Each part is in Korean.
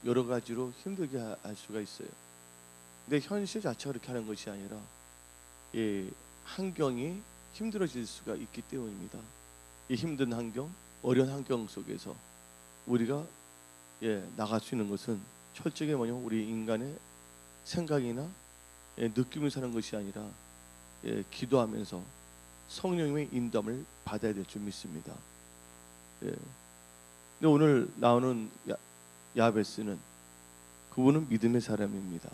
여러 가지로 힘들게 할 수가 있어요. 근데 현실 자체가 그렇게 하는 것이 아니라 환경이 힘들어질 수가 있기 때문입니다. 이 힘든 환경, 어려운 환경 속에서 우리가 나갈 수 있는 것은 철저하게 뭐냐면 우리 인간의 생각이나 느낌을 사는 것이 아니라 기도하면서 성령님의 인도함을 받아야 될 줄 믿습니다. 근데 오늘 나오는 야베스는 그분은 믿음의 사람입니다.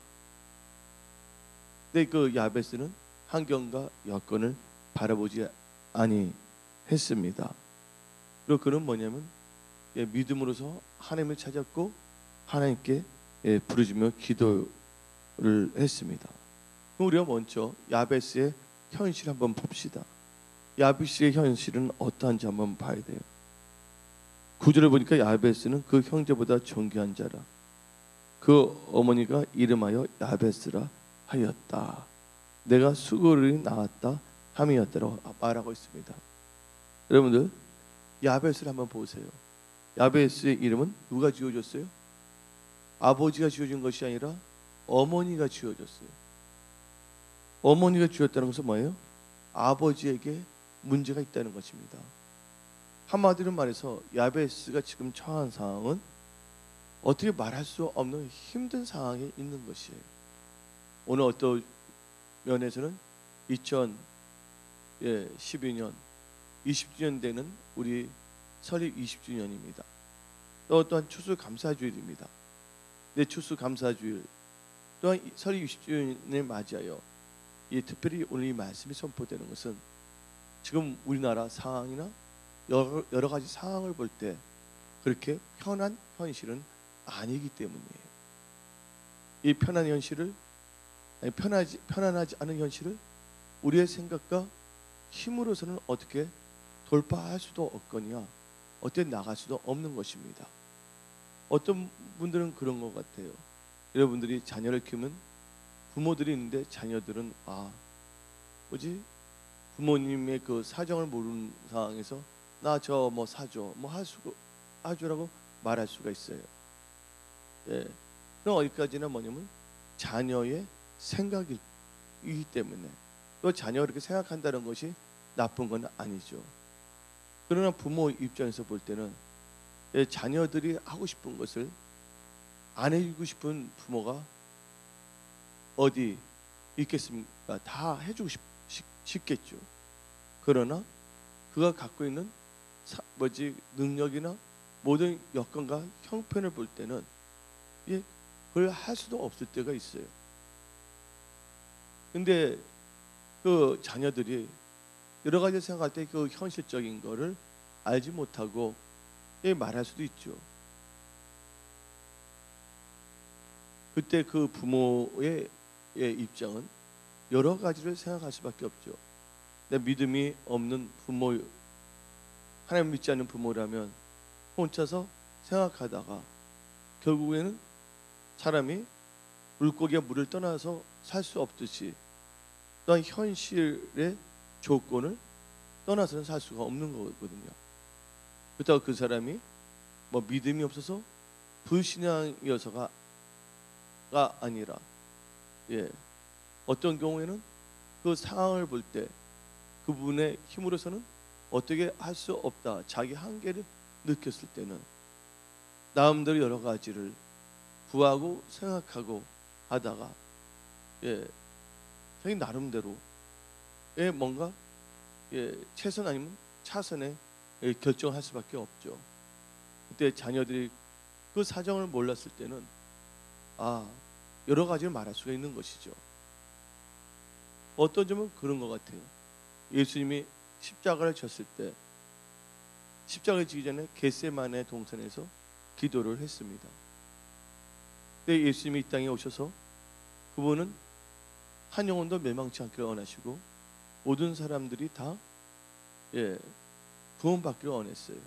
근데 그 야베스는 환경과 여건을 바라보지 아니했습니다. 그리고 그는 뭐냐면 믿음으로서 하나님을 찾았고 하나님께 부르짖며 기도를 했습니다. 그럼 우리가 먼저 야베스의 현실 한번 봅시다. 야베스의 현실은 어떠한지 한번 봐야 돼요. 구절을 보니까 야베스는 그 형제보다 존귀한 자라. 그 어머니가 이름하여 야베스라 하였다. 내가 수고를 낳았다 함이었다라고 말하고 있습니다. 여러분들 야베스를 한번 보세요. 야베스의 이름은 누가 지어줬어요? 아버지가 지어준 것이 아니라 어머니가 지어줬어요. 어머니가 지었다는 것은 뭐예요? 아버지에게 문제가 있다는 것입니다. 한마디로 말해서 야베스가 지금 처한 상황은 어떻게 말할 수 없는 힘든 상황에 있는 것이에요. 오늘 어떤 면에서는 2012년 20주년 되는 우리 설립 20주년입니다. 또 또한 추수감사주일입니다. 네, 추수감사주일 또한 설립 20주년을 맞이하여 특별히 오늘 이 말씀이 선포되는 것은 지금 우리나라 상황이나 여러 가지 상황을 볼 때 그렇게 편한 현실은 아니기 때문이에요. 이 편한 현실을 편안하지 않은 현실을 우리의 생각과 힘으로서는 어떻게 돌파할 수도 없거니와 어떻게 나갈 수도 없는 것입니다. 어떤 분들은 그런 것 같아요. 여러분들이 자녀를 키우면 부모들이 있는데 자녀들은 뭐지? 부모님의 그 사정을 모르는 상황에서 나 저 뭐 사줘 뭐 하주라고 말할 수가 있어요. 그럼 어디까지나 뭐냐면 자녀의 생각이기 때문에 또 자녀가 그렇게 생각한다는 것이 나쁜 건 아니죠. 그러나 부모 입장에서 볼 때는 자녀들이 하고 싶은 것을 안 해주고 싶은 부모가 어디 있겠습니까? 다 해주고 싶겠죠. 그러나 그가 갖고 있는 능력이나 모든 여건과 형편을 볼 때는 그걸 할 수도 없을 때가 있어요. 근데 그 자녀들이 여러 가지 생각할 때 그 현실적인 거를 알지 못하고 말할 수도 있죠. 그때 그 부모의 입장은 여러 가지를 생각할 수밖에 없죠. 내 믿음이 없는 부모, 하나님 믿지 않는 부모라면 혼자서 생각하다가 결국에는 사람이 물고기가 물을 떠나서 살 수 없듯이 또한 현실의 조건을 떠나서는 살 수가 없는 거거든요. 그렇다고 그 사람이 뭐 믿음이 없어서 불신앙이어서가 아니라 어떤 경우에는 그 상황을 볼 때 그분의 힘으로서는 어떻게 할 수 없다 자기 한계를 느꼈을 때는 나름대로 여러 가지를 구하고 생각하고 하다가 자기 나름대로 뭔가 최선 아니면 차선에 결정할 수밖에 없죠. 그때 자녀들이 그 사정을 몰랐을 때는 여러 가지를 말할 수가 있는 것이죠. 어떤 점은 그런 것 같아요. 예수님이 십자가를 졌을 때 십자가를 지기 전에 겟세마네 동산에서 기도를 했습니다. 그때 예수님이 이 땅에 오셔서 그분은 한 영혼도 멸망치 않기를 원하시고 모든 사람들이 다 구원받기를 원했어요.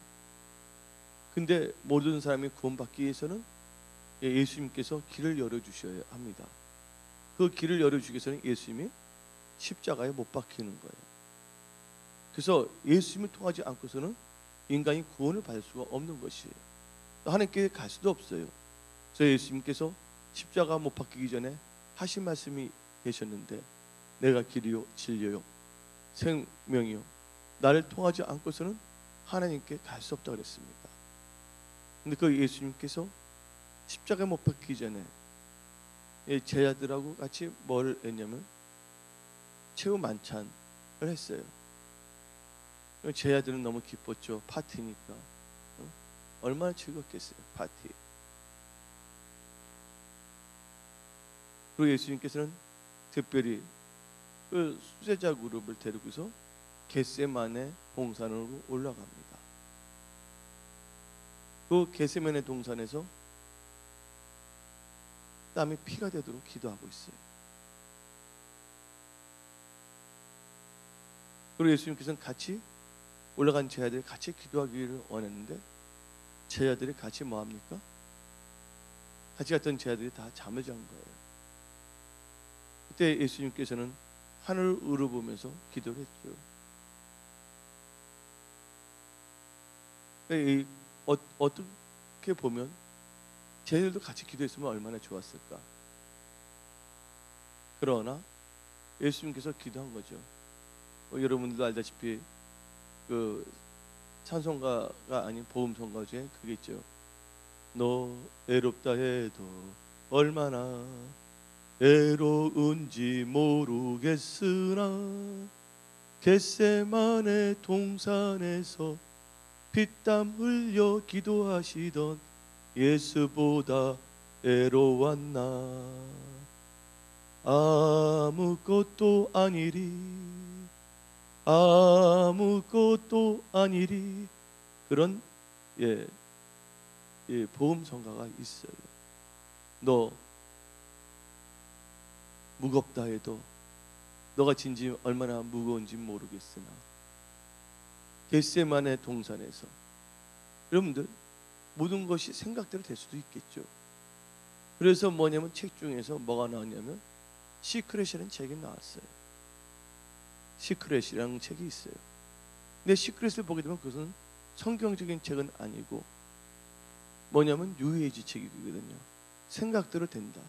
근데 모든 사람이 구원받기 위해서는 예수님께서 길을 열어주셔야 합니다. 그 길을 열어주기 위해서는 예수님이 십자가에 못 박히는 거예요. 그래서 예수님을 통하지 않고서는 인간이 구원을 받을 수가 없는 것이에요. 하나님께 갈 수도 없어요. 그래서 예수님께서 십자가 못 박히기 전에 하신 말씀이 계셨는데, 내가 길이요 진리요 생명이요 나를 통하지 않고서는 하나님께 갈 수 없다고 그랬습니다. 근데 그 예수님께서 십자가에 못 박히기 전에 제자들하고 같이 뭘 했냐면 최후 만찬을 했어요. 제자들은 너무 기뻤죠. 파티니까. 얼마나 즐겁겠어요, 파티. 그리고 예수님께서는 특별히 그 수제자 그룹을 데리고서 겟세마네 동산으로 올라갑니다. 그 겟세마네 동산에서 땀이 피가 되도록 기도하고 있어요. 그리고 예수님께서는 같이 올라간 제자들이 같이 기도하기를 원했는데, 제자들이 같이 뭐 합니까? 같이 갔던 제자들이 다 잠을 잔 거예요. 그때 예수님께서는 하늘을 우러보면서 기도를 했죠. 어떻게 보면 제자들도 같이 기도했으면 얼마나 좋았을까. 그러나 예수님께서 기도한 거죠. 여러분들도 알다시피 그 찬송가가 아닌 보험송가 중에 그게 있죠. 너 애롭다 해도 얼마나 애로운지 모르겠으나 겟세마네 동산에서 피땀 흘려 기도하시던 예수보다 애로웠나. 아무것도 아니리 아무것도 아니리. 그런 보험성가가 있어요. 너 무겁다 해도 너가 진지 얼마나 무거운지 모르겠으나 겟세마네 동산에서. 여러분들 모든 것이 생각대로 될 수도 있겠죠. 그래서 뭐냐면 책 중에서 뭐가 나왔냐면 시크릿이라는 책이 나왔어요. 시크릿이라는 책이 있어요. 근데 시크릿을 보게 되면 그것은 성경적인 책은 아니고 뭐냐면 뉴에이지 책이거든요. 생각대로 된다.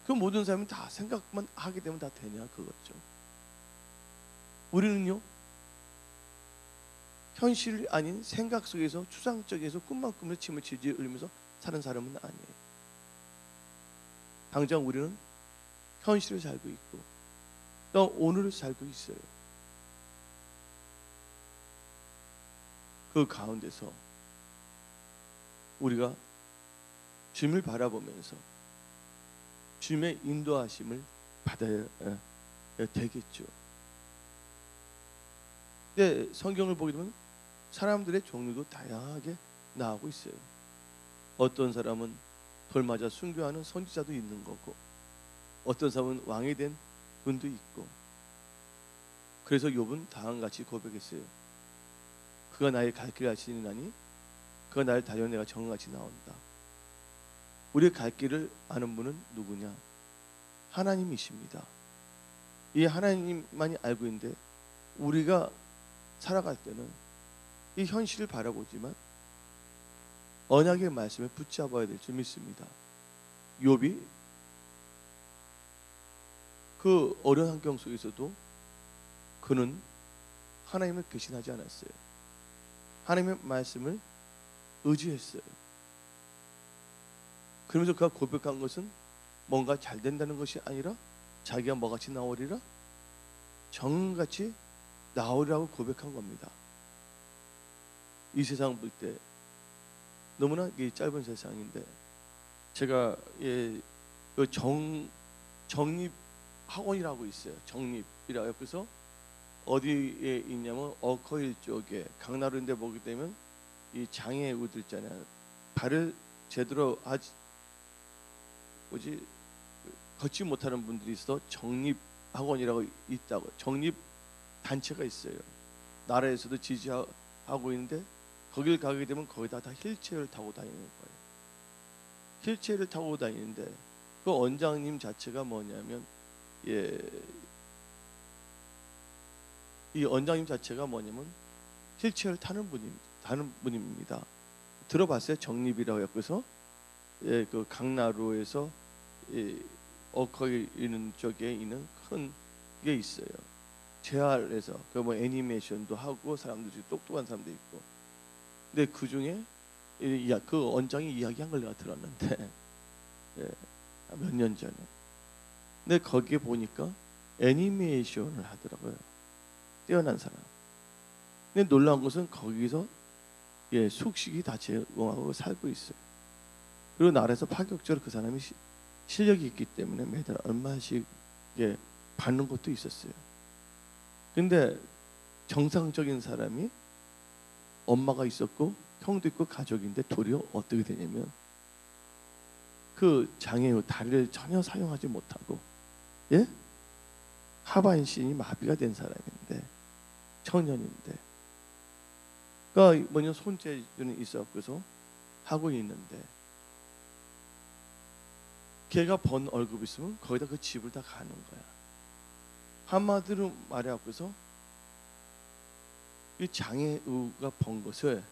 그 모든 사람이 다 생각만 하게 되면 다 되냐 그거죠. 우리는요 현실이 아닌 생각 속에서 추상적에서 꿈만 꾸면서 침을 질질 흘리면서 사는 사람은 아니에요. 당장 우리는 현실을 살고 있고 또 오늘을 살고 있어요. 그 가운데서 우리가 주님을 바라보면서 주님의 인도하심을 받아야 되겠죠. 근데 성경을 보게 되면 사람들의 종류도 다양하게 나오고 있어요. 어떤 사람은 돌 맞아 순교하는 선지자도 있는 거고, 어떤 사람은 왕이 된 분도 있고. 그래서 욥은 다음과 같이 고백했어요. 그가 나의 갈 길을 아시니나니 그가 나를 달려 내가 정같이 나온다. 우리의 갈 길을 아는 분은 누구냐? 하나님이십니다. 이 하나님만이 알고 있는데 우리가 살아갈 때는 이 현실을 바라보지만 언약의 말씀에 붙잡아야 될 줄 믿습니다. 욥이 그 어려운 환경 속에서도 그는 하나님을 배신하지 않았어요. 하나님의 말씀을 의지했어요. 그러면서 그가 고백한 것은 뭔가 잘 된다는 것이 아니라 자기가 뭐같이 나오리라? 정같이 나오리라고 고백한 겁니다. 이 세상 볼 때 너무나 짧은 세상인데, 제가 정립 학원이라고 있어요. 정립이라고. 그래서 어디에 있냐면 어커힐 쪽에 강나루인데 보게 되면 이 장애우들 있잖아요. 발을 제대로 걷지 못하는 분들이 있어 정립 학원이라고 있다고. 정립 단체가 있어요. 나라에서도 지지하고 있는데 거길 가게 되면 거기다 다 휠체어를 타고 다니는 거예요. 휠체어를 타고 다니는데 그 원장님 자체가 뭐냐면 이 원장님 자체가 뭐냐면 휠체어를 타는 분입니다. 들어봤어요? 정립이라고 해서 그 강나루에서 거기 있는 쪽에 있는 큰 게 있어요. 재활에서 그 뭐 애니메이션도 하고 사람들 중에 똑똑한 사람도 있고. 근데 그 중에 그 원장이 이야기한 걸 내가 들었는데 예, 몇 년 전에. 근데 거기에 보니까 애니메이션을 하더라고요. 뛰어난 사람. 근데 놀라운 것은 거기서 숙식이 다 제공하고 살고 있어요. 그리고 나라에서 파격적으로 그 사람이 실력이 있기 때문에 매달 얼마씩 받는 것도 있었어요. 근데 정상적인 사람이 엄마가 있었고 형도 있고 가족인데 도리어 어떻게 되냐면 그 장애 후 다리를 전혀 사용하지 못하고 하반신이 마비가 된 사람인데 청년인데 그러니까 뭐냐 손재주는 있었고서 하고 있는데 걔가 번 월급 있으면 거기다 그 집을 다 가는 거야. 한마디로 말해갖고서 이 장애우가 번 것을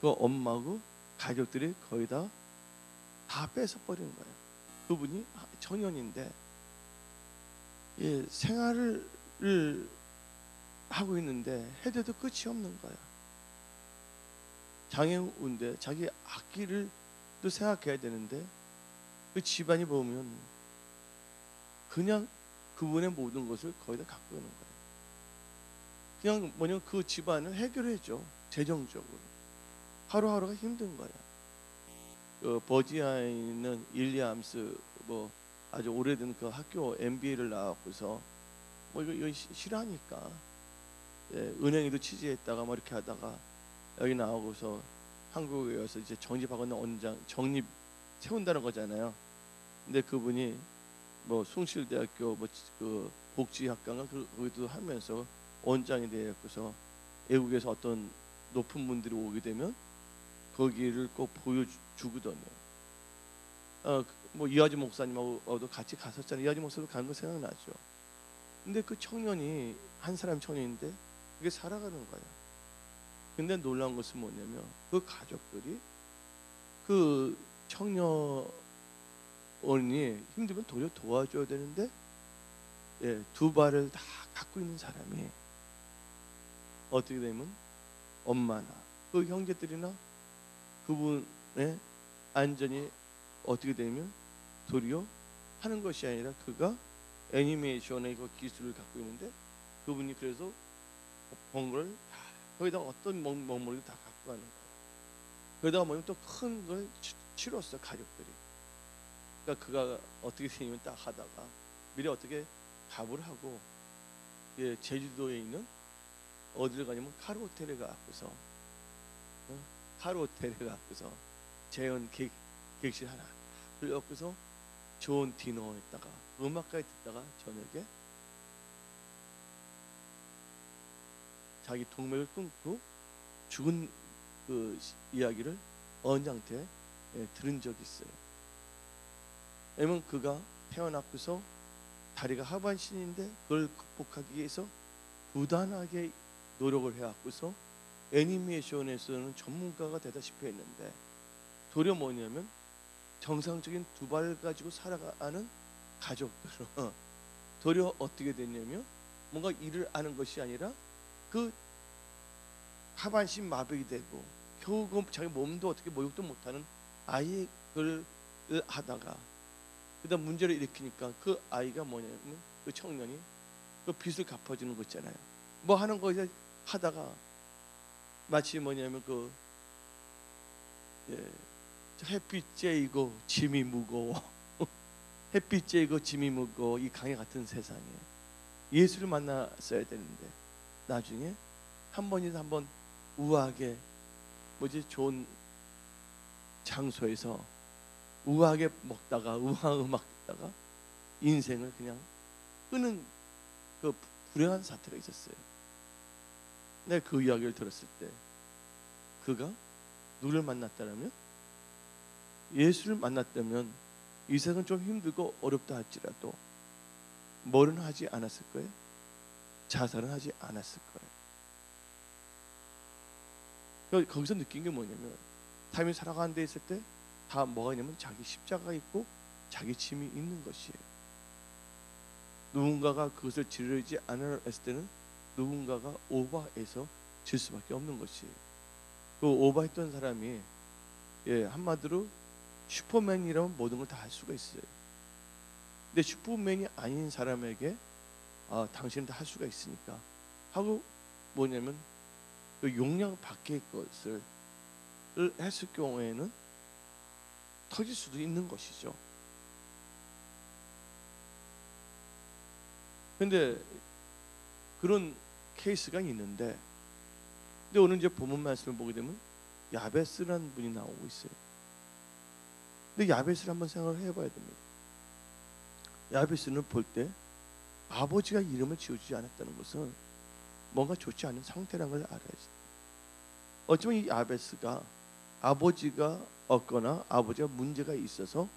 그 엄마하고 가족들이 거의 다 뺏어 버리는 거야. 그분이 청년인데 생활을 하고 있는데 해도 끝이 없는 거야. 장애우인데 자기 악기를 또 생각해야 되는데 그 집안이 보면 그냥 그분의 모든 것을 거의 다 갖고 있는 거예요. 그냥 뭐냐면 그 집안을 해결해줘. 재정적으로. 하루하루가 힘든 거야. 그 버지니아에 있는 일리암스 뭐 아주 오래된 그 학교 MBA를 나왔고서 뭐 이거 싫어하니까 은행에도 취직했다가 뭐 이렇게 하다가 여기 나오고서 한국에 와서 이제 정립하고 있는 원장 정립 세운다는 거잖아요. 근데 그분이 뭐 숭실대학교 뭐 그 복지학과가 거기도 하면서 원장이 되었고서 외국에서 어떤 높은 분들이 오게 되면 거기를 꼭 보여주거든요. 뭐 이하지 목사님하고도 같이 갔었잖아요. 이하지 목사도 간 거 생각나죠. 근데 그 청년이 한 사람 청년인데 그게 살아가는 거야. 근데 놀라운 것은 뭐냐면 그 가족들이 그 청년이 힘들면 도리어 도와줘야 되는데 두 발을 다 갖고 있는 사람이 어떻게 되면 엄마나 그 형제들이나 그분의 안전이 어떻게 되면 도리어 하는 것이 아니라 그가 애니메이션의 그 기술을 갖고 있는데 그분이 그래서 번 걸 다 거기다 어떤 먹물도 다 갖고 가는 거예요. 거기다가 뭐냐면 또 큰 걸 치렀어 가족들이. 그러니까 그가 어떻게 되냐면 딱 하다가 미리 어떻게 답을 하고 제주도에 있는 어디를 가냐면 카르 호텔에 가고서 카르 호텔에 가고서 재현 객실 하나 들려고서 좋은 디너에다가 음악까지 듣다가 저녁에 자기 동맥을 끊고 죽은 그 이야기를 언니한테 들은 적이 있어요. 왜냐면 그가 태어났고서 다리가 하반신인데 그걸 극복하기 위해서 부단하게 노력을 해왔고서 애니메이션에서는 전문가가 되다시피 했는데 도리어 뭐냐면 정상적인 두 발 가지고 살아가는 가족들은 도리어 어떻게 됐냐면 뭔가 일을 하는 것이 아니라 그 하반신 마비가 되고 겨우 자기 몸도 어떻게 목욕도 못하는 아이의 그걸 하다가 그다음 문제를 일으키니까 그 아이가 뭐냐면 그 청년이 그 빚을 갚아주는 거 있잖아요. 뭐 하는 거 이제 하다가 마치 뭐냐면 그 햇빛 쬐이고 짐이 무거워 햇빛 쬐이고 짐이 무거워 이 강에 같은 세상에 예수를 만났어야 되는데 나중에 한 번이나 한번 우아하게 뭐지 좋은 장소에서 우아하게 먹다가 우아한 음악 듣다가 인생을 그냥 끄는 그 불행한 사태가 있었어요. 내가 그 이야기를 들었을 때 그가 누구를 만났다면 예수를 만났다면 이 세상은 좀 힘들고 어렵다 할지라도 뭐는 하지 않았을 거예요? 자살은 하지 않았을 거예요. 거기서 느낀 게 뭐냐면 삶이 살아가는 데 있을 때 다 뭐가 있냐면 자기 십자가가 있고 자기 짐이 있는 것이에요. 누군가가 그것을 지르지 않았을 때는 누군가가 오버해서 질 수밖에 없는 것이에요. 그 오버했던 사람이 한마디로 슈퍼맨이라면 모든 걸 다 할 수가 있어요. 근데 슈퍼맨이 아닌 사람에게 당신은 다 할 수가 있으니까 하고 뭐냐면 그 용량 밖의 것을 했을 경우에는 터질 수도 있는 것이죠. 근데 그런 케이스가 있는데, 근데 오늘 이제 본문 말씀을 보게 되면 야베스라는 분이 나오고 있어요. 근데 야베스를 한번 생각을 해봐야 됩니다. 야베스는 볼 때 아버지가 이름을 지어주지 않았다는 것은 뭔가 좋지 않은 상태라는 걸 알아야지. 어쩌면 이 야베스가 아버지가 없거나 아버지가 문제가 있어서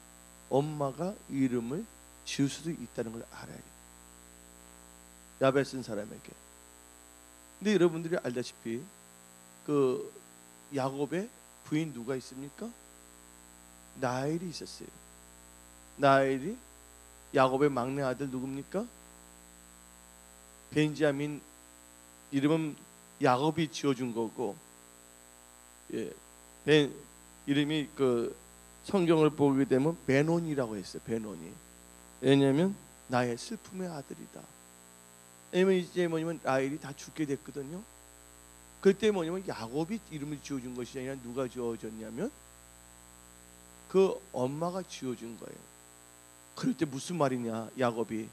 엄마가 이름을 지을 수도 있다는 걸 알아야 돼. 야베스인 사람에게. 근데 여러분들이 알다시피 그 야곱의 부인 누가 있습니까? 라헬이 있었어요. 라헬이 야곱의 막내 아들 누굽니까? 벤자민. 이름은 야곱이 지어준 거고, 이름이 그 성경을 보게 되면 베논이라고 했어요. 베논이. 왜냐하면 나의 슬픔의 아들이다. 왜냐면 이제 뭐냐면 라헬이 다 죽게 됐거든요. 그때 뭐냐면 야곱이 이름을 지어준 것이 아니라 누가 지어줬냐면 그 엄마가 지어준 거예요. 그럴 때 무슨 말이냐, 야곱이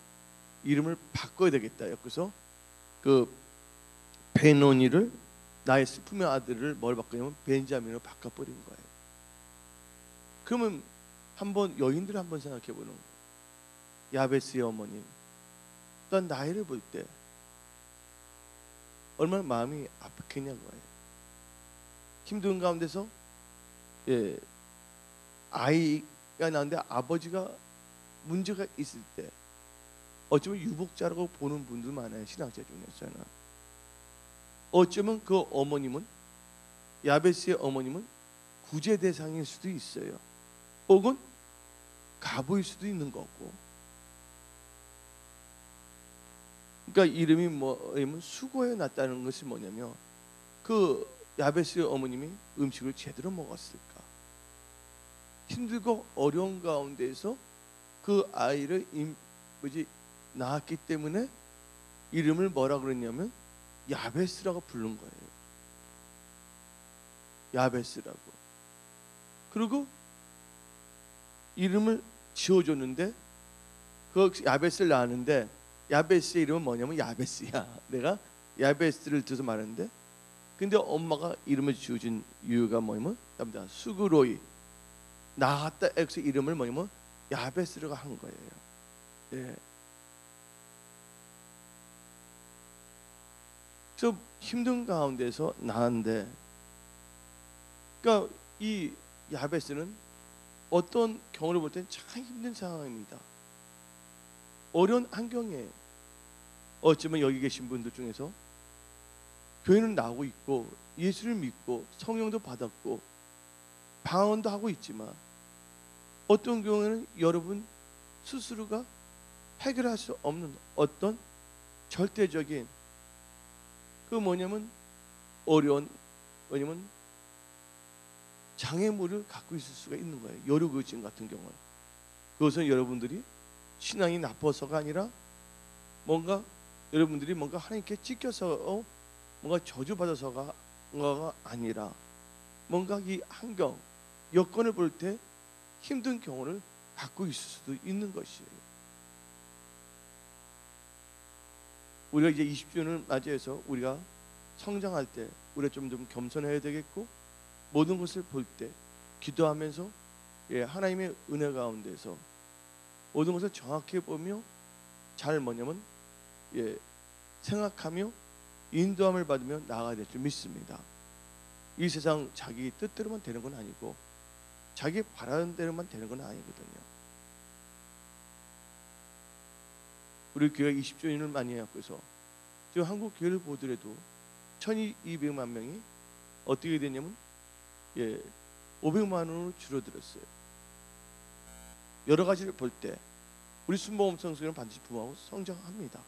이름을 바꿔야 되겠다. 그래서 그 베노니를, 나의 슬픔의 아들을 뭘 바꾸냐면 벤자민으로 바꿔버린 거예요. 그러면 한번 여인들 한번 생각해 보는 거예요. 야베스의 어머님, 또한 나이를 볼 때 얼마나 마음이 아팠겠냐고요. 힘든 가운데서 아이가 나는데 아버지가 문제가 있을 때 어쩌면 유복자라고 보는 분들 많아요. 신학자 중에서는. 어쩌면 그 어머님은, 야베스의 어머님은 구제 대상일 수도 있어요. 혹은 가부일 수도 있는 거고. 그러니까 이름이 뭐냐면 수고해 놨다는 것이 뭐냐면 그 야베스의 어머님이 음식을 제대로 먹었을까? 힘들고 어려운 가운데에서 그 아이를 낳았기 때문에 이름을 뭐라 그랬냐면 야베스라고 부른 거예요. 야베스라고. 그리고 이름을 지어줬는데 그 야베스를 낳았는데 야베스의 이름은 뭐냐면 야베스야. 내가 야베스를 들어서 말하는데, 근데 엄마가 이름을 지어준 이유가 뭐냐면 수그로이, 나갔다 엑스 이름을 뭐냐면 야베스라고 한 거예요. 예. 그래서 힘든 가운데서 나는데, 그러니까 이 야베스는 어떤 경우를 볼 때는 참 힘든 상황입니다. 어려운 환경에 어쩌면 여기 계신 분들 중에서 교회는 나오고 있고 예수를 믿고 성령도 받았고 방언도 하고 있지만 어떤 경우에는 여러분 스스로가 해결할 수 없는 어떤 절대적인 그 뭐냐면 어려운 장애물을 갖고 있을 수가 있는 거예요. 여류거진 같은 경우는. 그것은 여러분들이 신앙이 나빠서가 아니라 뭔가 여러분들이 뭔가 하나님께 찢겨서 뭔가 저주받아서가 아니라 뭔가 이 환경, 여건을 볼 때 힘든 경우를 갖고 있을 수도 있는 것이에요. 우리가 이제 20주년을 맞이해서 우리가 성장할 때 우리가 좀 겸손해야 되겠고, 모든 것을 볼 때 기도하면서 하나님의 은혜 가운데서 모든 것을 정확히 보며 잘 뭐냐면 생각하며 인도함을 받으며 나아가야 될 줄 믿습니다. 이 세상 자기 뜻대로만 되는 건 아니고 자기 바라는 대로만 되는 건 아니거든요. 우리 교회 20주년을 많이 해서 지금 한국 교회를 보더라도 1200만 명이 어떻게 되냐면 500만 원으로 줄어들었어요. 여러 가지를 볼 때 우리 순복음 성수교는 반드시 부흥하고 성장합니다.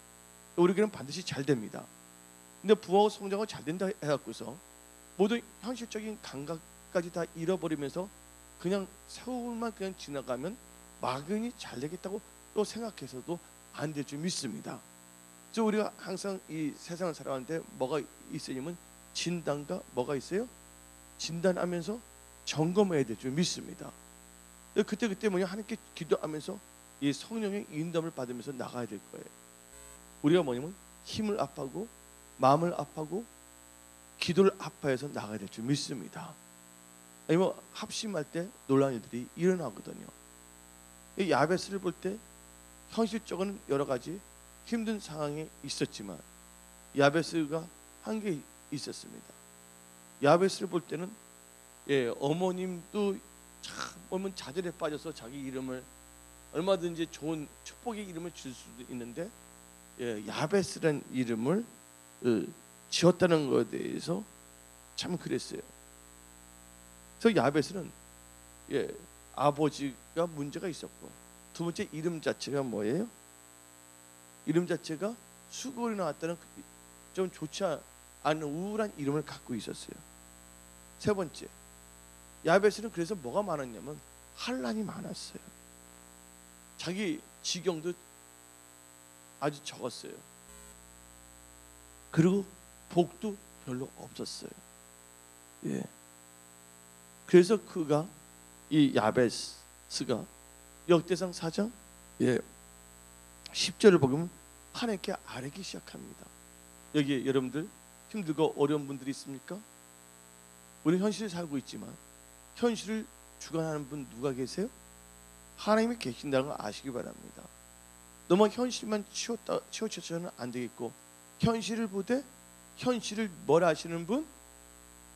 우리 교회는 반드시 잘 됩니다. 근데 부흥하고 성장하고 잘 된다 해갖고서 모든 현실적인 감각까지 다 잃어버리면서 그냥 세월만 그냥 지나가면 막연히 잘 되겠다고 또 생각해서도 안 될 줄 믿습니다. 그래서 우리가 항상 이 세상을 살아가는데 뭐가 있으냐면 진단과 뭐가 있어요? 진단하면서 점검해야 될 줄 믿습니다. 그때 뭐냐, 하나님께 기도하면서 이 성령의 인도함을 받으면서 나가야 될 거예요. 우리가 뭐냐면 힘을 압하고 마음을 압하고 기도를 압하여서 나가야 될 줄 믿습니다. 아니면 합심할 때 놀라운 일들이 일어나거든요. 이 야베스를 볼 때 현실적으로는 여러 가지 힘든 상황에 있었지만 야베스가 한 게 있었습니다. 야베스를 볼 때는 어머님도 참 보면 좌절에 빠져서 자기 이름을 얼마든지 좋은 축복의 이름을 줄 수도 있는데 야베스라는 이름을 지었다는 것에 대해서 참 그랬어요. 그래서 야베스는 아버지가 문제가 있었고, 두 번째 이름 자체가 뭐예요? 이름 자체가 수고리 나왔다는 좀 좋지 않은 우울한 이름을 갖고 있었어요. 세 번째, 야베스는 그래서 뭐가 많았냐면 환난이 많았어요. 자기 지경도 아주 적었어요. 그리고 복도 별로 없었어요. 그래서 그가 이 야베스가 역대상 4장 10절을 보면 하나님께 아뢰기 시작합니다. 여기에 여러분들 힘들고 어려운 분들이 있습니까? 우리 현실에 살고 있지만 현실을 주관하는 분 누가 계세요? 하나님이 계신다는 걸 아시기 바랍니다. 너무 현실만 치우쳐서는 안 되겠고, 현실을 보되 현실을 뭐라 하시는 분?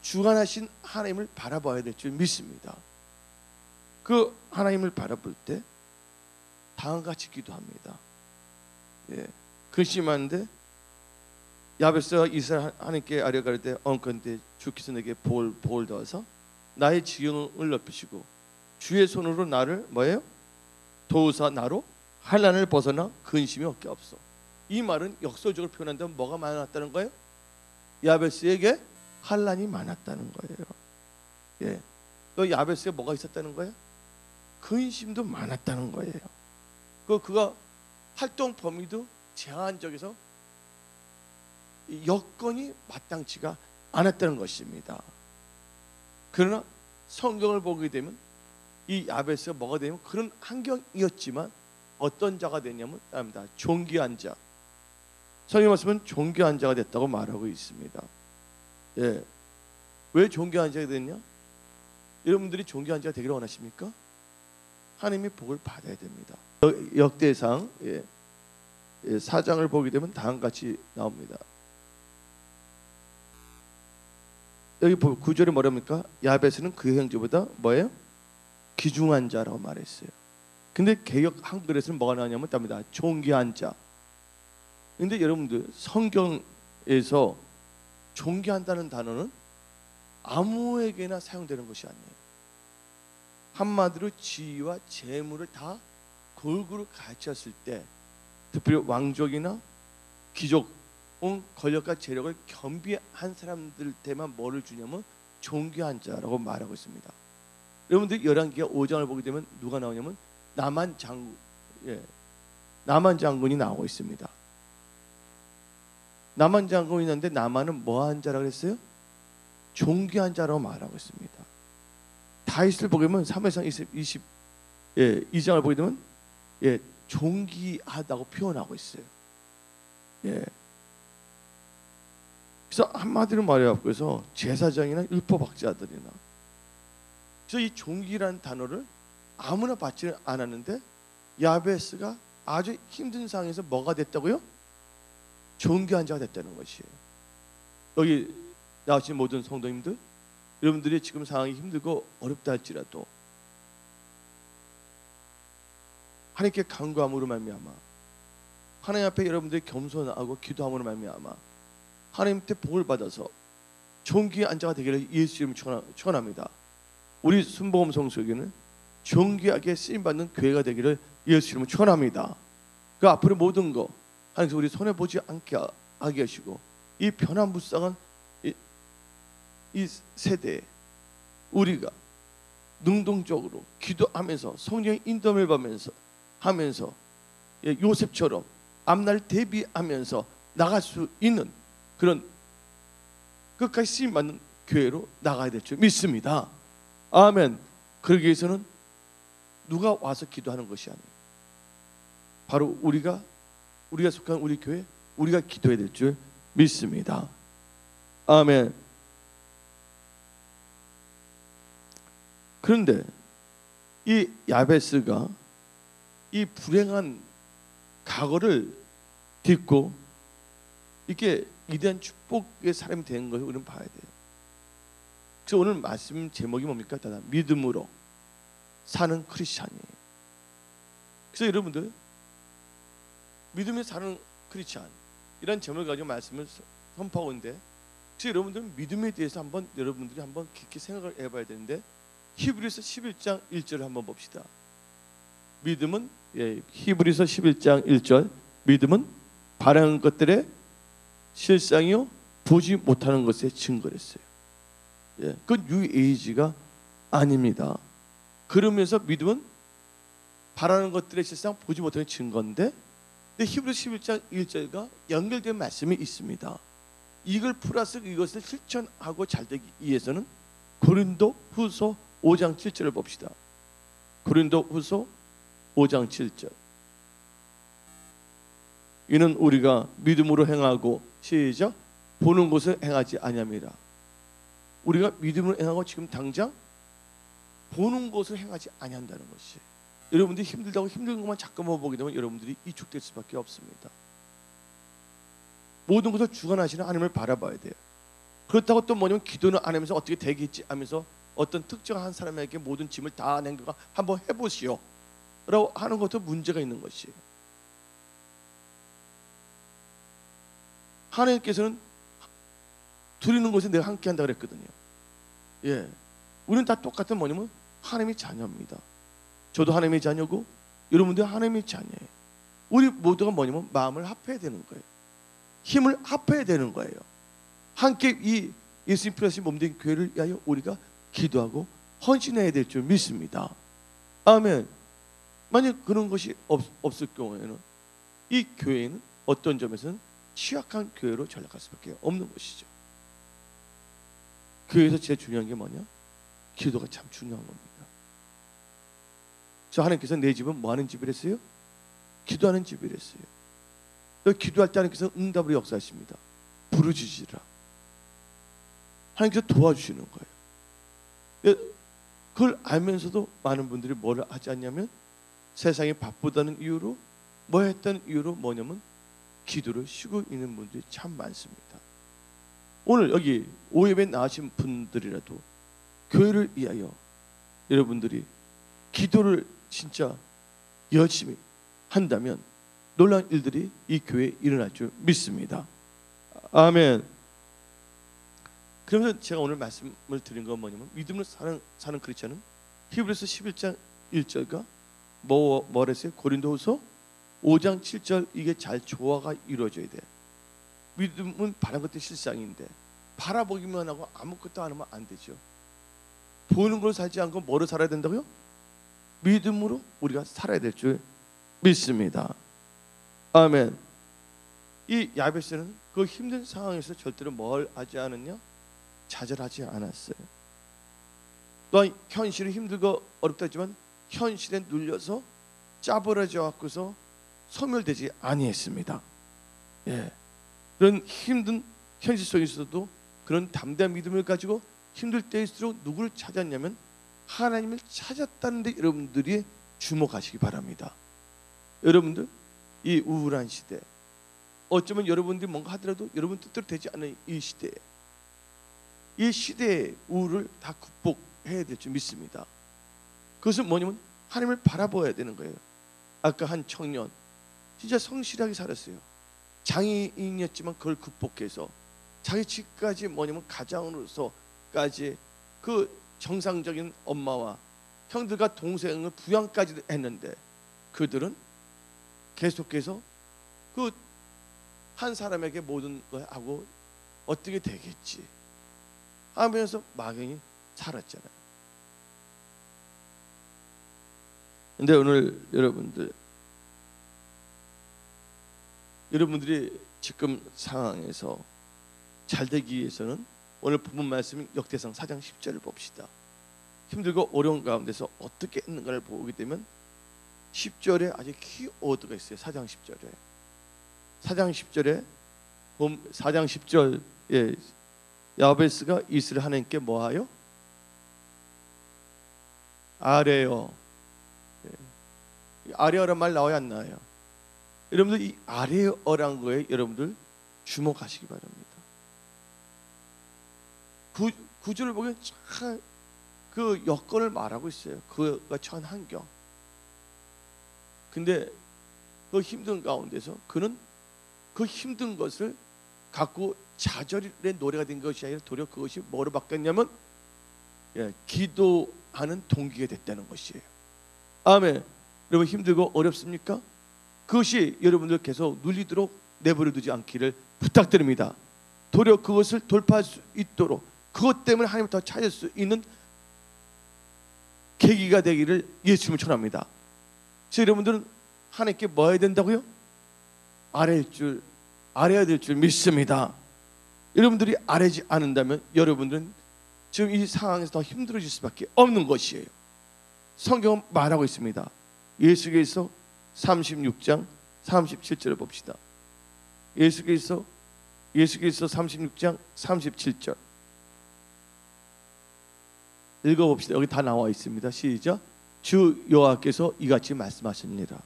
주관하신 하나님을 바라봐야 될 줄 믿습니다. 그 하나님을 바라볼 때 다음과 같이 기도합니다. 근심한데 야베스가 이스라엘 하나님께 아뢰갈 때 언컨대 주께서 내게 볼 더하사 나의 지경을 높이시고 주의 손으로 나를 뭐예요? 도우사 나로 환난을 벗어나 근심이 없게 없어. 이 말은 역설적으로 표현한다면 뭐가 많았다는 거예요? 야베스에게 환난이 많았다는 거예요. 또 야베스에 뭐가 있었다는 거예요? 근심도 많았다는 거예요. 그가 활동 범위도 제한적에서 여건이 마땅치가 않았다는 것입니다. 그러나 성경을 보게 되면 이 야베스가 뭐가 되냐면 그런 환경이었지만 어떤 자가 됐냐면 존귀한 자. 성경 말씀은 존귀한 자가 됐다고 말하고 있습니다. 왜 존귀한 자가 됐냐? 여러분들이 존귀한 자가 되기를 원하십니까? 하나님의 복을 받아야 됩니다. 역대상 4장을 보게 되면 다음과 같이 나옵니다. 여기 9절에 뭐랍니까? 야베스는 그의 형제보다 뭐예요? 귀중한 자라고 말했어요. 근데 개역 한글에서는 뭐가 나오냐면 답니다. 존귀한 자. 근데 여러분들 성경에서 존귀한다는 단어는 아무에게나 사용되는 것이 아니에요. 한마디로 지위와 재물을 다 골고루 갖췄을 때, 특별히 왕족이나 귀족, 권력과 재력을 겸비한 사람들한테만 뭐를 주냐면 존귀한 자라고 말하고 있습니다. 여러분들 열왕기하 5장을 보게 되면 누가 나오냐면 나만 장군이 나오고 있습니다. 나만 장군이 있는데 나만은 뭐한 자라고 했어요? 존귀한 자라고 말하고 있습니다. 다윗을 보게 되면 사무엘상 22장을 보게 되면 존귀하다고 표현하고 있어요. 그래서 한마디로 말해서 제사장이나 율법학자들이나, 그래서 이 존귀라는 단어를 아무나 받지는 않았는데 야베스가 아주 힘든 상황에서 뭐가 됐다고요? 존귀한 자가 됐다는 것이에요. 여기 나오신 모든 성도님들, 여러분들이 지금 상황이 힘들고 어렵다 할지라도 하나님께 간구함으로 말미암아, 하나님 앞에 여러분들이 겸손하고 기도함으로 말미암아 하나님께 복을 받아서 존귀한 자가 되기를 예수 이름으로 축원합니다. 우리 순복음 성소교회는 존귀하게 쓰임받는 교회가 되기를 예수 이름으로 축원합니다. 그 앞으로 모든 거 하나님께서 우리 손해 보지 않게 하게 하시고 이 변화무쌍한 이 세대에 우리가 능동적으로 기도하면서 성령의 인도함을 하면서 요셉처럼 앞날 대비하면서 나갈 수 있는 그런 끝까지 쓰임받는 교회로 나가야 될 줄 믿습니다. 아멘. 그러기 위해서는 누가 와서 기도하는 것이 아니에요. 바로 우리가 속한 우리 교회, 우리가 기도해야 될 줄 믿습니다. 아멘. 그런데 이 야베스가 이 불행한 과거를 딛고 이렇게 위대한 축복의 사람이 되는 것을 우리는 봐야 돼요. 그래서 오늘 말씀 제목이 뭡니까? 믿음으로 사는 크리스찬이에요. 그래서 여러분들 믿음에 사는 크리스찬 이런 제목을 가지고 말씀을 선포하고 있는데, 그래서 여러분들 믿음에 대해서 여러분들이 한번 깊게 생각을 해봐야 되는데, 히브리서 11장 1절을 한번 봅시다. 믿음은 히브리서 11장 1절 믿음은 바라는 것들의 실상이요 보지 못하는 것의 증거랬어요. 그건 뉴에이지가 아닙니다. 그러면서 믿음은 바라는 것들의 실상 보지 못하는 증거인데, 근데 히브리서 11장 1절과 연결된 말씀이 있습니다. 이걸 플러스 이것을 실천하고 잘 되기 위해서는 고린도후서 5장 7절을 봅시다. 고린도후서 5장 7절. 이는 우리가 믿음으로 행하고 시작 보는 것을 행하지 아니함이라. 우리가 믿음으로 행하고 지금 당장 보는 것을 행하지 아니한다는 것이. 여러분들이 힘들다고 힘든 것만 자꾸만 보게 되면 여러분들이 이축될 수밖에 없습니다. 모든 것을 주관하시는 하나님을 바라봐야 돼요. 그렇다고 또 뭐냐면 기도는 안 하면서 어떻게 되겠지 하면서 어떤 특정한 사람에게 모든 짐을 다 남겨가 한번 해보시오 라고 하는 것도 문제가 있는 것이에요. 하나님께서는 드리는 것에 내가 함께 한다 그랬거든요. 우리는 다 똑같은 뭐냐면 하나님의 자녀입니다. 저도 하나님의 자녀고 여러분도 하나님의 자녀예요. 우리 모두가 뭐냐면 마음을 합해야 되는 거예요. 힘을 합해야 되는 거예요. 함께 이 예수님 필요하신 몸된 교회를 위하여 우리가 기도하고 헌신해야 될 줄 믿습니다. 아멘. 만약 그런 것이 없을 경우에는 이 교회는 어떤 점에서는 취약한 교회로 전락할 수밖에 없는 것이죠. 교회에서 제일 중요한 게 뭐냐? 기도가 참 중요한 겁니다. 그래서 하나님께서 내 집은 뭐 하는 집이랬어요? 기도하는 집이랬어요. 기도할 때 하나님께서 응답으로 역사하십니다. 부르짖으라. 하나님께서 도와주시는 거예요. 그걸 알면서도 많은 분들이 뭐를 하지 않냐면 세상이 바쁘다는 이유로 뭐 했다는 이유로 뭐냐면 기도를 쉬고 있는 분들이 참 많습니다. 오늘 여기 오예배 나오신 분들이라도 교회를 위하여 여러분들이 기도를 진짜 열심히 한다면 놀라운 일들이 이 교회에 일어날 줄 믿습니다. 아멘. 그러면서 제가 오늘 말씀을 드린 건 뭐냐면 믿음으로 사는 크리스찬은 히브리서 11장 1절과 뭐랬어요? 고린도후서 5장 7절 이게 잘 조화가 이루어져야 돼. 믿음은 바라는 것도 실상인데 바라보기만 하고 아무것도 안 하면 안 되죠. 보는 걸 살지 않고 뭐로 살아야 된다고요? 믿음으로 우리가 살아야 될 줄 믿습니다. 아멘. 이 야베스는 그 힘든 상황에서 절대로 뭘 하지 않았냐? 좌절하지 않았어요. 또한 현실이 힘들고 어렵다 했지만 현실에 눌려서 짜부러져 갖고서 소멸되지 아니했습니다. 그런 힘든 현실 속에서도 그런 담대한 믿음을 가지고 힘들 때일수록 누구를 찾았냐면 하나님을 찾았다는 데 여러분들이 주목하시기 바랍니다. 여러분들 이 우울한 시대 어쩌면 여러분들이 뭔가 하더라도 여러분 뜻대로 되지 않는 이 시대에 이 시대의 우울을 다 극복해야 될 줄 믿습니다. 그것은 뭐냐면 하나님을 바라봐야 되는 거예요. 아까 한 청년 진짜 성실하게 살았어요. 장애인이었지만 그걸 극복해서 자기 집까지 뭐냐면 가장으로서까지 그 정상적인 엄마와 형들과 동생을 부양까지도 했는데 그들은 계속해서 그 한 사람에게 모든 걸 하고 어떻게 되겠지 하면서 막연히 살았잖아요. 근데 오늘 여러분들이 지금 상황에서 잘 되기 위해서는 오늘 본문 말씀 역대상 4장 10절을 봅시다. 힘들고 어려운 가운데서 어떻게 했는가를 보게 되면 10절에 아주 키워드가 있어요. 4장 10절에 4장 10절에 야베스가 이스라엘 하나님께 뭐하여? 아뢰어. 아뢰어란 말 나와야 안 나와요? 여러분들 이 아뢰어란 거에 여러분들 주목하시기 바랍니다. 구절을 보면 참 그 여건을 말하고 있어요. 그가 처한 환경. 근데 그 힘든 가운데서 그는 그 힘든 것을 갖고 좌절의 노래가 된 것이 아니라 도리어 그것이 뭐로 바뀌었냐면 기도하는 동기가 됐다는 것이에요. 아멘. 여러분 힘들고 어렵습니까? 그것이 여러분들 계속 눌리도록 내버려 두지 않기를 부탁드립니다. 도리어 그것을 돌파할 수 있도록 그것 때문에 하나님을 더 찾을 수 있는 계기가 되기를 예수님을 축원합니다. 그래서 여러분들은 하나님께 뭐 해야 된다고요? 아뢰야 될 줄 믿습니다. 여러분들이 아뢰지 않는다면 여러분들은 지금 이 상황에서 더 힘들어질 수밖에 없는 것이에요. 성경은 말하고 있습니다. 예수께서 36장 37절을 봅시다. 예수께서 36장 37절 읽어봅시다. 여기 다 나와 있습니다. 시작. 주 여호와께서 이같이 말씀하십니다.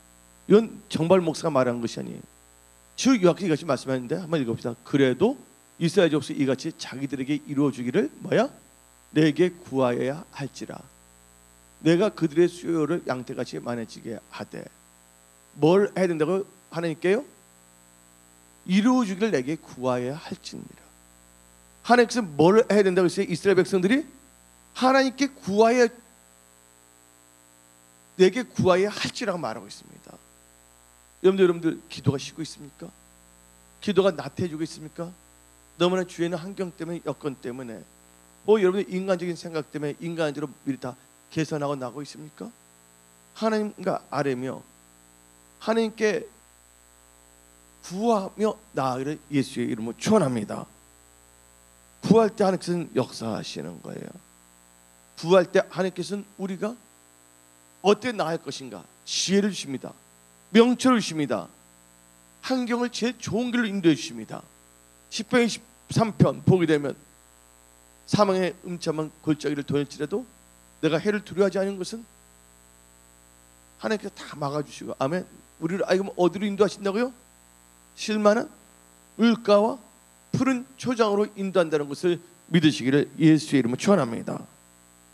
이건 정발 목사가 말한 것이 아니에요. 주 여호와께서 이같이 말씀하는데 한번 읽어봅시다. 그래도 이스라엘 족속 이같이 자기들에게 이루어주기를 뭐야? 내게 구하여야 할지라. 내가 그들의 수요를 양떼같이 많아지게 하되. 뭘 해야 된다고 하나님께요? 이루어주기를 내게 구하여야 할지니라. 하나님께서 뭘 해야 된다고 했어요? 이스라엘 백성들이 하나님께 내게 구하여야 할지라고 말하고 있습니다. 여러분들 기도가 쉬고 있습니까? 기도가 나태해지고 있습니까? 너무나 주위에 있는 환경 때문에, 여건 때문에, 여러분의 인간적인 생각 때문에 인간적으로 미리 다 개선하고 나고 있습니까? 하나님과 아뢰며 하나님께 구하며 나아가기를 예수의 이름으로 축원합니다. 구할 때 하나님께서는 역사하시는 거예요. 구할 때 하나님께서는 우리가 어떻게 나아갈 것인가 지혜를 주십니다. 명철을 주십니다. 환경을 제일 좋은 길로 인도해 주십니다. 10편 23편 보게 되면 사망의 음침한 골짜기를 돌릴지라도 내가 해를 두려워하지 않은 것은 하나님께서 다 막아주시고, 아멘. 우리를 어디로 인도하신다고요? 실만한 물가와 푸른 초장으로 인도한다는 것을 믿으시기를 예수의 이름으로 축원합니다.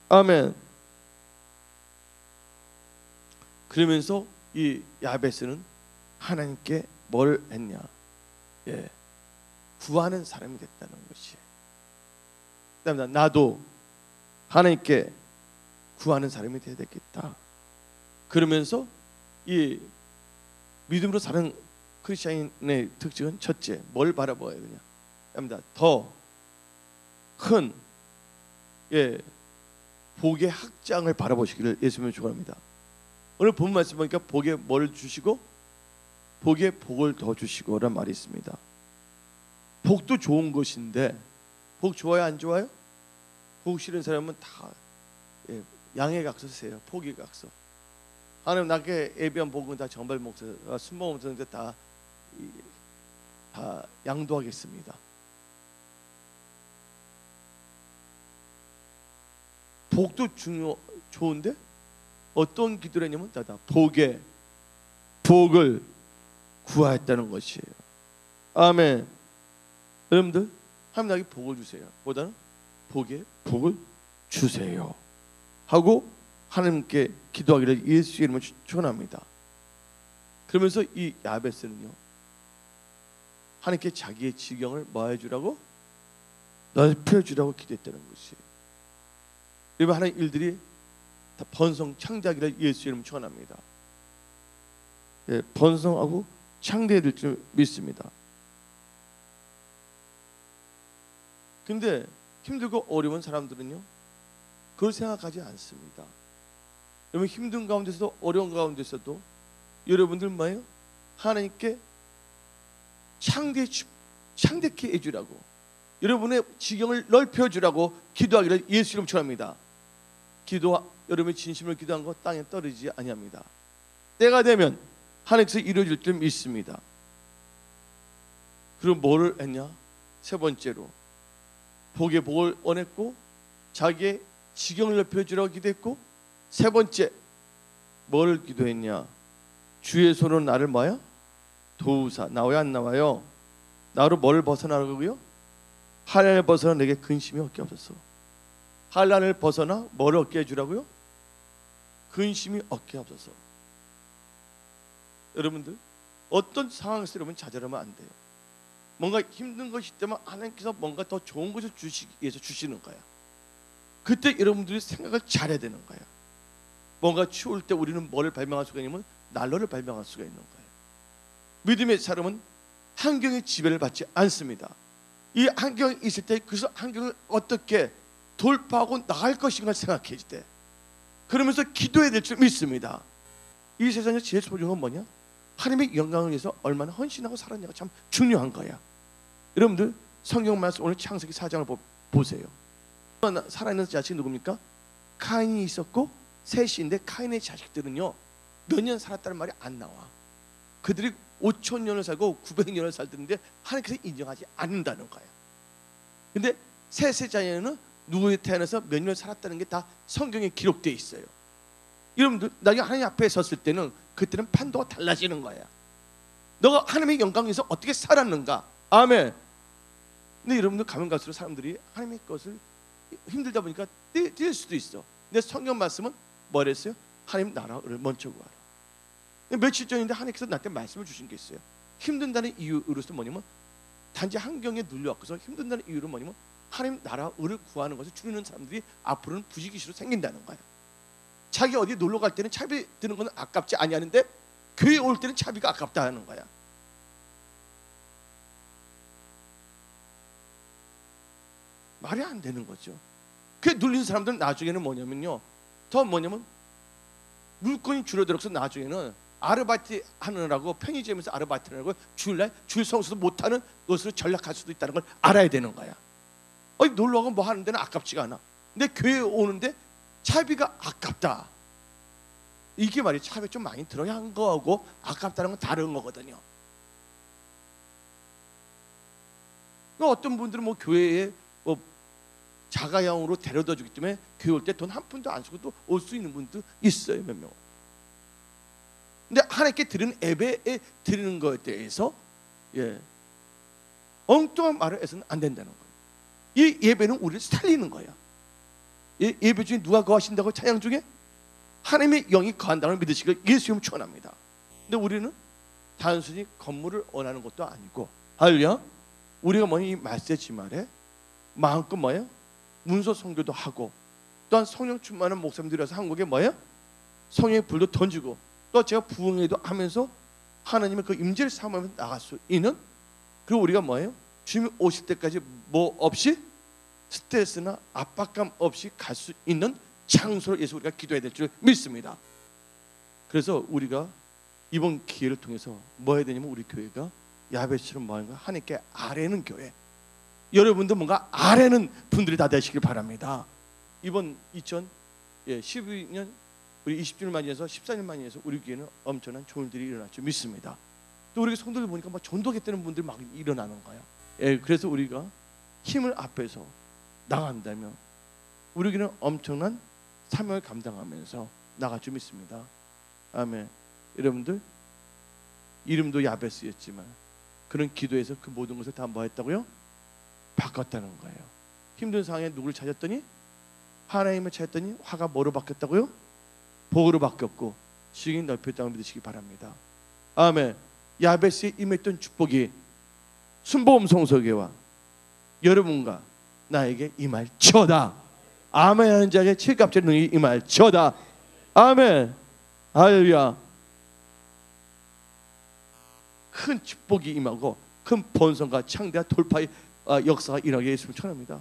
아멘. 그러면서 이 야베스는 하나님께 뭘 했냐? 구하는 사람이 됐다는 것이. 그다음에 나도 하나님께 구하는 사람이 되어야 되겠다. 그러면서 이 믿음으로 사는 크리스천의 특징은 첫째, 뭘 바라봐야 되냐? 더 큰 복의 확장을 바라보시기를 예수님을 축원합니다. 오늘 본 말씀 보니까 복에 뭘 주시고 복에 복을 더 주시고란 말이 있습니다. 복도 좋은 것인데 복 좋아요 안 좋아요? 복 싫은 사람은 다 양의 각서 쓰세요. 포기 각서. 하나님 나게 예비한 복은 다 정발 목사가 순봉 목사인데 다 양도하겠습니다. 복도 좋은데 어떤 기도를 했냐면 다 복에 복을 구하였다는 것이에요. 아멘. 여러분들 하나님 나에게 복을 주세요 보다는 복에 복을 주세요 하고 하나님께 기도하기를 예수의 이름으로 축원합니다. 그러면서 이 야베스는요 하나님께 자기의 지경을 뭐 해주라고? 넓혀주라고 기도했다는 것이에요. 여러분, 하나님 일들이 다 번성 창대하기를 예수 이름 축원합니다. 예, 번성하고 창대해질 줄 믿습니다. 근데 힘들고 어려운 사람들은요, 그걸 생각하지 않습니다. 여러분, 힘든 가운데서도 어려운 가운데서도 여러분들 뭐예요? 하나님께 창대케 해주라고, 여러분의 지경을 넓혀주라고 기도하기를 예수 이름 축원합니다. 여러분의 진심으로 기도한 거 땅에 떨어지지 아니합니다. 때가 되면 하나님께서 이루어질 줄 믿습니다. 그리고 뭐를 했냐? 세 번째로 복의 복을 원했고, 자기의 지경을 넓혀주라고 기도했고, 세 번째 뭐를 기도했냐? 주의 손으로 나를 뭐야? 도우사. 나와요 안 나와요? 나로 뭐를 벗어나라고요? 한란을 벗어나 내게 근심이 없게 하소서. 한란을 벗어나 뭐를 얻게 해주라고요? 근심이 없게 하소서. 여러분들, 어떤 상황에서 여러분 좌절하면 안 돼요. 뭔가 힘든 것이 있다면 하나님께서 뭔가 더 좋은 것을 주시기 위해서 주시는 거야. 그때 여러분들이 생각을 잘해야 되는 거야. 뭔가 추울 때 우리는 뭐를 발명할 수가 있냐면 난로를 발명할 수가 있는 거예요. 믿음의 사람은 환경의 지배를 받지 않습니다. 이 환경이 있을 때 그 환경을 어떻게 돌파하고 나갈 것인가 생각해야 돼. 그러면서 기도해야 될 줄 믿습니다. 이 세상에 제일 소중한 건 뭐냐? 하나님의 영광을 위해서 얼마나 헌신하고 살았냐가 참 중요한 거야. 여러분들, 성경 말씀 오늘 창세기 4장을 보세요. 살아있는 자식이 누굽니까? 카인이 있었고 셋인데, 카인의 자식들은요 몇 년 살았다는 말이 안 나와. 그들이 5,000년을 살고 900년을 살던데 하나님께서 인정하지 않는다는 거야. 근데 셋의 자녀는 누구에 태어나서 몇 년 살았다는 게 다 성경에 기록되어 있어요. 여러분들, 나중에 하나님 앞에 섰을 때는 그때는 판도가 달라지는 거야. 너가 하나님의 영광에서 어떻게 살았는가. 아멘. 근데 여러분들 가면 갈수록 사람들이 하나님의 것을 힘들다 보니까 뛸 수도 있어. 근데 성경 말씀은 뭐랬어요? 하나님 나라를 먼저 구하라. 며칠 전인데 하나님께서 나한테 말씀을 주신 게 있어요. 힘든다는 이유로서 뭐냐면, 단지 환경에 눌려갖고서 힘든다는 이유로 뭐냐면, 하나님 나라 의를 구하는 것을 줄이는 사람들이 앞으로는 부지기수로 생긴다는 거야. 자기 어디 놀러 갈 때는 차비 드는 건 아깝지 아니하는데 교회 올 때는 차비가 아깝다 하는 거야. 말이 안 되는 거죠. 그게 눌린 사람들은 나중에는 뭐냐면요, 더 뭐냐면 물건이 줄어들어서 나중에는 아르바이트 하느라고, 편의점에서 아르바이트 하느라고 주일날 줄 서서도 못하는 것으로 전락할 수도 있다는 걸 알아야 되는 거야. 놀러 가고 뭐 하는 데는 아깝지가 않아. 근데 교회 오는데 차비가 아깝다. 이게 말이 차비 좀 많이 들어야 한 거하고 아깝다는 건 다른 거거든요. 어떤 분들은 뭐 교회에 뭐 자가용으로 데려다 주기 때문에 교회 올 때 돈 한 푼도 안 쓰고 또 올 수 있는 분도 있어요, 몇 명. 근데 하나님께 드리는 예배에 드리는 것에 대해서 엉뚱한 말을 해서는 안 된다는 거예요. 이 예배는 우리를 살리는 거야. 예배 중에 누가 거하신다고? 찬양 중에 하나님의 영이 거한다는 걸 믿으시길 예수 이름 축원합니다. 근데 우리는 단순히 건물을 원하는 것도 아니고, 할렐루야, 우리가 뭐냐, 이 메시지 말에 마음껏 뭐예요? 문서 선교도 하고, 또한 성령 충만한 목사님들이라서 한국에 뭐예요? 성령의 불도 던지고, 또 제가 부흥회도 하면서 하나님의 그 임재를 삼으면서 나갈 수 있는, 그리고 우리가 뭐예요? 주님 오실 때까지 뭐 없이 스트레스나 압박감 없이 갈 수 있는 장소를 위해서 우리가 기도해야 될 줄 믿습니다. 그래서 우리가 이번 기회를 통해서 뭐 해야 되냐면, 우리 교회가 야베스처럼 뭐 하는 거야? 하나님께 아뢰는 교회. 여러분도 뭔가 아뢰는 분들이 다 되시길 바랍니다. 이번 2012년 우리 20주년 맞이해서 14년 맞이해서 우리 교회는 엄청난 좋은 일들이 일어날 줄 믿습니다. 또 우리 성도들 보니까 막 전도하겠다는 분들이 막 일어나는 거야. 그래서 우리가 힘을 앞에서 나간다면 우리 교회는 엄청난 사명을 감당하면서 나갈 줄 믿습니다. 아멘. 여러분들, 이름도 야베스였지만 그런 기도에서 그 모든 것을 다 뭐 했다고요? 바꿨다는 거예요. 힘든 상황에 누구를 찾았더니? 하나님을 찾았더니 화가 뭐로 바뀌었다고요? 복으로 바뀌었고 지경이 넓혔다고 믿으시기 바랍니다. 아멘. 야베스에 임했던 축복이 순복음 성소교회와 여러분과 나에게 임할지어다. 아멘하는 자에게 칠갑절의 능력이 임할지어다. 아멘. 할렐루야. 큰 축복이 임하고 큰 번성과 창대한 돌파의 역사가 일어나게 했으면 축원합니다.